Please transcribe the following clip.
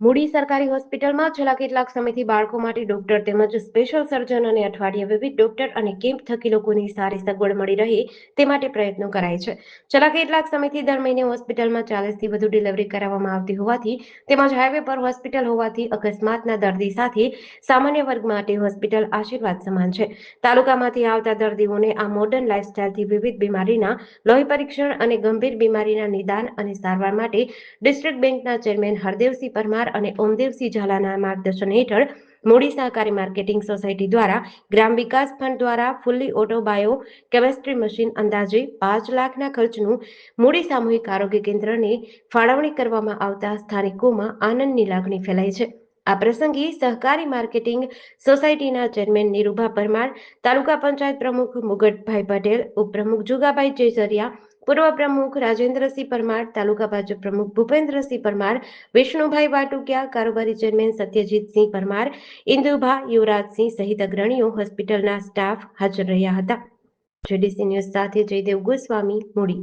મૂડી સરકારી હોસ્પિટલમાં છેલ્લા કેટલાક સમયથી બાળકો માટે ડોક્ટર તેમજ સ્પેશિયલ સર્જન અને અઠવાડિયે વિવિધ ડોક્ટર અને કેમ્પ થકી લોકોની સારી સગવડ મળી રહે તે માટે પ્રયત્નો કરાય છે. છેલ્લા કેટલાક સમયથી દર મહિને હોસ્પિટલમાં 40થી વધુ ડિલિવરી કરાવવામાં આવતી હોવાથી તેમજ હાઈવે પર હોસ્પિટલ હોવાથી અકસ્માતના દર્દી સાથે સામાન્ય વર્ગ માટે હોસ્પિટલ આશીર્વાદ સમાન છે. તાલુકામાંથી આવતા દર્દીઓને આ મોડર્ન લાઇફસ્ટાઇલથી વિવિધ બીમારીના લોહી પરીક્ષણ અને ગંભીર બીમારીના નિદાન અને સારવાર માટે ડિસ્ટ્રિક્ટ બેંકના ચેરમેન હરદેવસિંહ પરમાર અને ઓમદેવસિંહ ઝાલાના માર્ગદર્શન હેઠળ મૂડી સહકારી માર્કેટિંગ સોસાયટી દ્વારા ગ્રામ વિકાસ ફંડ દ્વારા fully auto bio chemistry machine અંદાજે 5 લાખના ખર્ચનું મૂડી સામૂહિક આરોગ્ય કેન્દ્રને ફાળવણી કરવામાં આવતા સ્થાનિકોમાં આનંદની લાગણી ફેલાઈ છે. આ પ્રસંગે સહકારી માર્કેટિંગ સોસાયટીના ચેરમેન નીરુભા પરમાર, તાલુકા પંચાયત પ્રમુખ મુગટભાઈ પટેલ, ઉપપ્રમુખ જુગાભાઈ ચેસરિયા, પૂર્વ પ્રમુખ રાજેન્દ્રસિંહ પરમાર, તાલુકા ભાજપ પ્રમુખ ભૂપેન્દ્રસિંહ પરમાર, વિષ્ણુભાઈ વાટુકિયા, કારોબારી ચેરમેન સત્યજીતસિંહ પરમાર, ઇન્દુભા, યુવરાજસિંહ સહિત અગ્રણીઓ, હોસ્પિટલના સ્ટાફ હાજર રહ્યા હતા. જેડીસી ન્યૂઝ સાથે જયદેવ ગોસ્વામી, મૂડી.